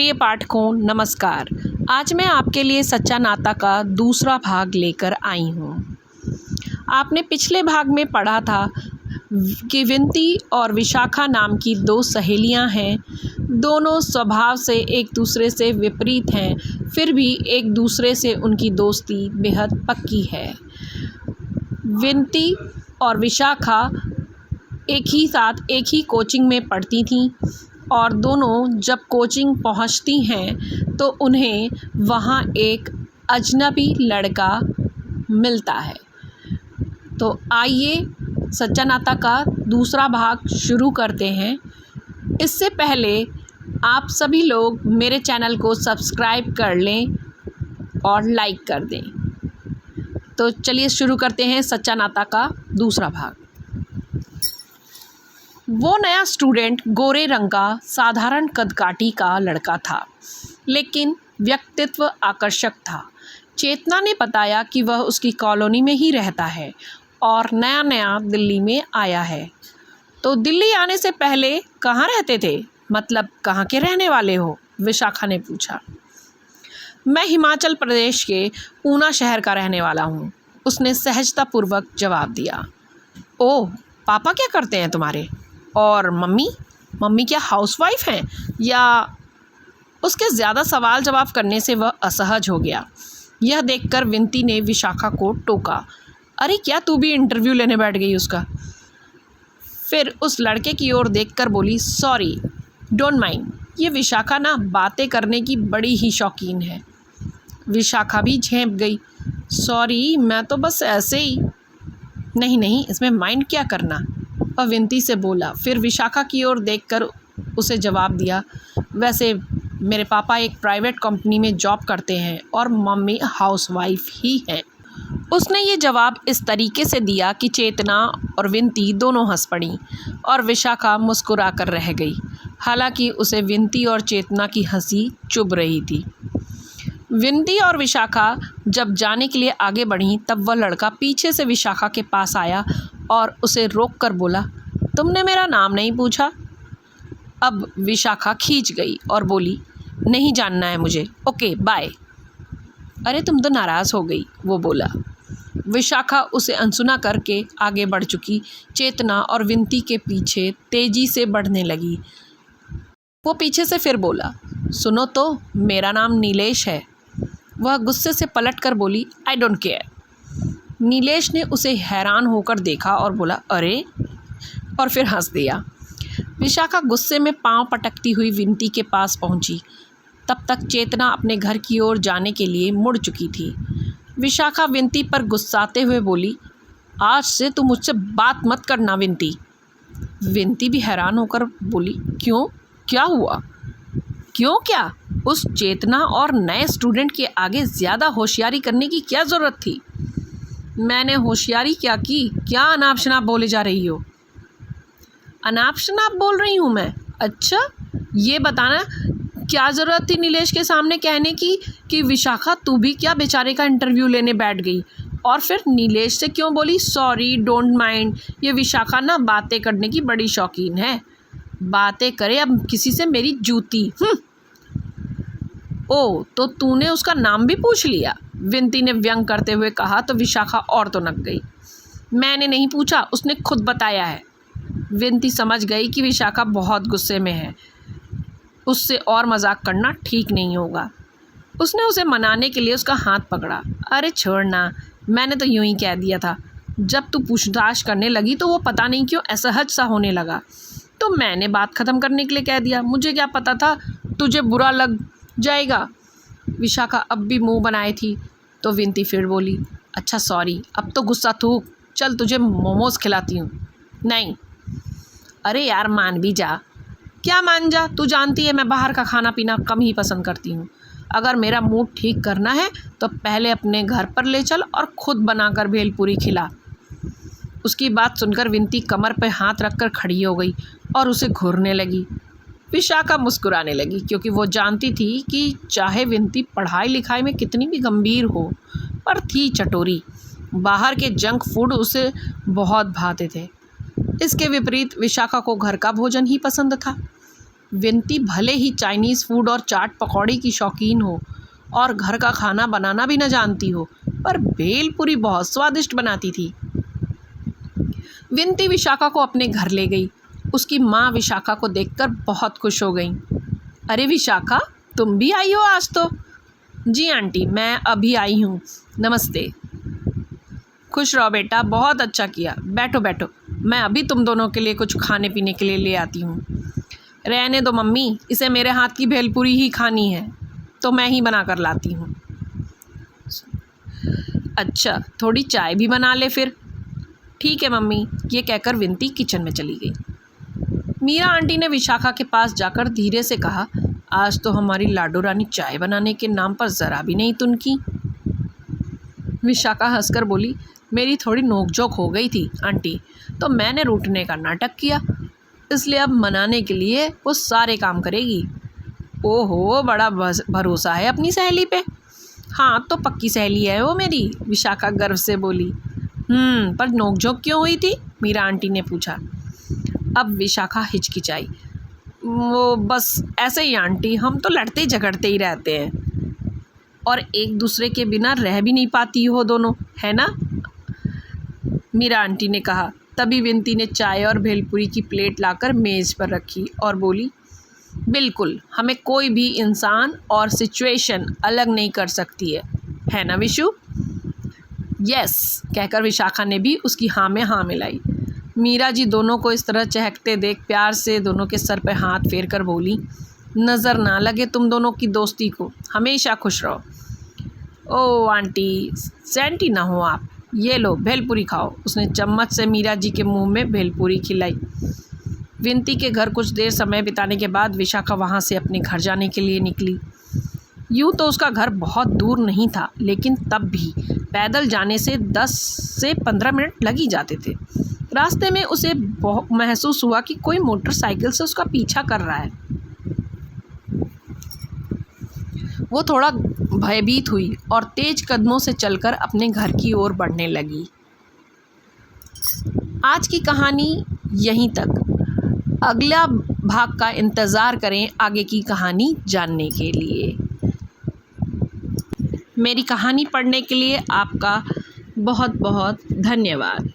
प्रिय पाठकों नमस्कार। आज मैं आपके लिए सच्चा नाता का दूसरा भाग लेकर आई हूँ। आपने पिछले भाग में पढ़ा था कि विंती और विशाखा नाम की दो सहेलियाँ हैं। दोनों स्वभाव से एक दूसरे से विपरीत हैं, फिर भी एक दूसरे से उनकी दोस्ती बेहद पक्की है। विंती और विशाखा एक ही साथ एक ही कोचिंग में पढ़ती थीं और दोनों जब कोचिंग पहुंचती हैं तो उन्हें वहां एक अजनबी लड़का मिलता है। तो आइए सच्चा नाता का दूसरा भाग शुरू करते हैं। इससे पहले आप सभी लोग मेरे चैनल को सब्सक्राइब कर लें और लाइक कर दें। तो चलिए शुरू करते हैं सच्चा नाता का दूसरा भाग। वो नया स्टूडेंट गोरे रंग का साधारण कदकाठी का लड़का था, लेकिन व्यक्तित्व आकर्षक था। चेतना ने बताया कि वह उसकी कॉलोनी में ही रहता है और नया नया दिल्ली में आया है। तो दिल्ली आने से पहले कहाँ रहते थे, मतलब कहाँ के रहने वाले हो? विशाखा ने पूछा। मैं हिमाचल प्रदेश के ऊना शहर का रहने वाला हूँ, उसने सहजतापूर्वक जवाब दिया। ओह, पापा क्या करते हैं तुम्हारे? और मम्मी क्या हाउसवाइफ हैं या? उसके ज़्यादा सवाल जवाब करने से वह असहज हो गया। यह देखकर विंती ने विशाखा को टोका। अरे क्या तू भी इंटरव्यू लेने बैठ गई उसका? फिर उस लड़के की ओर देखकर बोली, सॉरी, डोंट माइंड। ये विशाखा ना बातें करने की बड़ी ही शौकीन है। विशाखा भी झेंप गई। सॉरी, मैं तो बस ऐसे ही। नहीं, इसमें माइंड क्या करना, वह विंती से बोला। फिर विशाखा की ओर देखकर उसे जवाब दिया, वैसे मेरे पापा एक प्राइवेट कंपनी में जॉब करते हैं और मम्मी हाउसवाइफ ही हैं। उसने ये जवाब इस तरीके से दिया कि चेतना और विंती दोनों हंस पड़ी और विशाखा मुस्कुरा कर रह गई। हालांकि उसे विंती और चेतना की हंसी चुभ रही थी। विंती और विशाखा जब जाने के लिए आगे बढ़ीं तब वह लड़का पीछे से विशाखा के पास आया और उसे रोककर बोला, तुमने मेरा नाम नहीं पूछा? अब विशाखा खींच गई और बोली, नहीं जानना है मुझे, ओके बाय। अरे तुम तो नाराज़ हो गई, वो बोला। विशाखा उसे अनसुना करके आगे बढ़ चुकी चेतना और विंती के पीछे तेजी से बढ़ने लगी। वो पीछे से फिर बोला, सुनो तो, मेरा नाम नीलेश है। वह गुस्से से पलट कर बोली, आई डोंट केयर। नीलेश ने उसे हैरान होकर देखा और बोला, अरे, और फिर हंस दिया। विशाखा गुस्से में पांव पटकती हुई विंती के पास पहुंची। तब तक चेतना अपने घर की ओर जाने के लिए मुड़ चुकी थी। विशाखा विंती पर गुस्साते हुए बोली, आज से तुम मुझसे बात मत करना विंती। विंती भी हैरान होकर बोली, क्यों, क्या हुआ? क्यों क्या? उस चेतना और नए स्टूडेंट के आगे ज़्यादा होशियारी करने की क्या ज़रूरत थी? मैंने होशियारी क्या की? क्या अनाप शनाप बोले जा रही हो? अनाप शनाप बोल रही हूँ मैं? अच्छा, ये बताना क्या ज़रूरत थी नीलेश के सामने कहने की कि विशाखा तू भी क्या बेचारे का इंटरव्यू लेने बैठ गई? और फिर नीलेश से क्यों बोली, सॉरी, डोंट माइंड। ये विशाखा ना बातें करने की बड़ी शौकीन है। बातें करे अब किसी से मेरी जूती। ओ, तो तूने उसका नाम भी पूछ लिया? विंती ने व्यंग करते हुए कहा। तो विशाखा और तो नक गई। मैंने नहीं पूछा, उसने खुद बताया है। विंती समझ गई कि विशाखा बहुत गुस्से में है, उससे और मजाक करना ठीक नहीं होगा। उसने उसे मनाने के लिए उसका हाथ पकड़ा। अरे छोड़ना, मैंने तो यूं ही कह दिया था। जब तू पूछताछ करने लगी तो वो पता नहीं क्यों असहज सा होने लगा, तो मैंने बात ख़त्म करने के लिए कह दिया। मुझे क्या पता था तुझे बुरा लग जाएगा। विशाखा अब भी मुंह बनाए थी तो विंती फिर बोली, अच्छा सॉरी, अब तो गुस्सा थूक, चल तुझे मोमोज़ खिलाती हूँ। नहीं। अरे यार, मान भी जा। क्या मान जा? तू जानती है मैं बाहर का खाना पीना कम ही पसंद करती हूँ। अगर मेरा मूड ठीक करना है तो पहले अपने घर पर ले चल और ख़ुद बनाकर भेलपूरी खिला। उसकी बात सुनकर विंती कमर पर हाथ रखकर खड़ी हो गई और उसे घूरने लगी। विशाखा मुस्कुराने लगी क्योंकि वो जानती थी कि चाहे विंती पढ़ाई लिखाई में कितनी भी गंभीर हो, पर थी चटोरी। बाहर के जंक फूड उसे बहुत भाते थे। इसके विपरीत विशाखा को घर का भोजन ही पसंद था। विनती भले ही चाइनीज़ फूड और चाट पकौड़े की शौकीन हो और घर का खाना बनाना भी न जानती हो, पर भेलपुरी बहुत स्वादिष्ट बनाती थी। विनती विशाखा को अपने घर ले गई। उसकी माँ विशाखा को देखकर बहुत खुश हो गई। अरे विशाखा, तुम भी आई हो आज तो? जी आंटी, मैं अभी आई हूँ, नमस्ते। खुश रहो बेटा, बहुत अच्छा किया। बैठो बैठो, मैं अभी तुम दोनों के लिए कुछ खाने पीने के लिए ले आती हूँ। रहने दो मम्मी, इसे मेरे हाथ की भेलपुरी ही खानी है, तो मैं ही बना कर लाती हूँ। अच्छा, थोड़ी चाय भी बना ले फिर। ठीक है मम्मी, ये कहकर विनती किचन में चली गई। मीरा आंटी ने विशाखा के पास जाकर धीरे से कहा, आज तो हमारी लाडो रानी चाय बनाने के नाम पर ज़रा भी नहीं तुनकी। विशाखा हंसकर बोली, मेरी थोड़ी नोकझोंक हो गई थी आंटी, तो मैंने रूठने का नाटक किया, इसलिए अब मनाने के लिए वो सारे काम करेगी। ओहो, बड़ा भरोसा है अपनी सहेली पे। हाँ, तो पक्की सहेली है वो मेरी, विशाखा गर्व से बोली। पर नोकझोंक क्यों हुई थी? मीरा आंटी ने पूछा। अब विशाखा हिचकिचाई। वो बस ऐसे ही आंटी, हम तो लड़ते झगड़ते ही रहते हैं और एक दूसरे के बिना रह भी नहीं पाती हो दोनों, है ना? मीरा आंटी ने कहा। तभी विनती ने चाय और भेलपुरी की प्लेट लाकर मेज़ पर रखी और बोली, बिल्कुल, हमें कोई भी इंसान और सिचुएशन अलग नहीं कर सकती है ना विशु? यस, कहकर विशाखा ने भी उसकी हाँ में हाँ मिलाई। मीरा जी दोनों को इस तरह चहकते देख प्यार से दोनों के सर पर हाथ फेर कर बोली, नज़र ना लगे तुम दोनों की दोस्ती को, हमेशा खुश रहो। ओ आंटी, सेंटी ना हो आप, ये लो भेलपुरी खाओ। उसने चम्मच से मीरा जी के मुंह में भेलपुरी खिलाई। विनती के घर कुछ देर समय बिताने के बाद विशाखा वहाँ से अपने घर जाने के लिए निकली। यूँ तो उसका घर बहुत दूर नहीं था, लेकिन तब भी पैदल जाने से 10 से 15 मिनट लग ही जाते थे। रास्ते में उसे बहुत महसूस हुआ कि कोई मोटरसाइकिल से उसका पीछा कर रहा है। वो थोड़ा भयभीत हुई और तेज कदमों से चलकर अपने घर की ओर बढ़ने लगी। आज की कहानी यहीं तक। अगला भाग का इंतज़ार करें आगे की कहानी जानने के लिए। मेरी कहानी पढ़ने के लिए आपका बहुत बहुत धन्यवाद।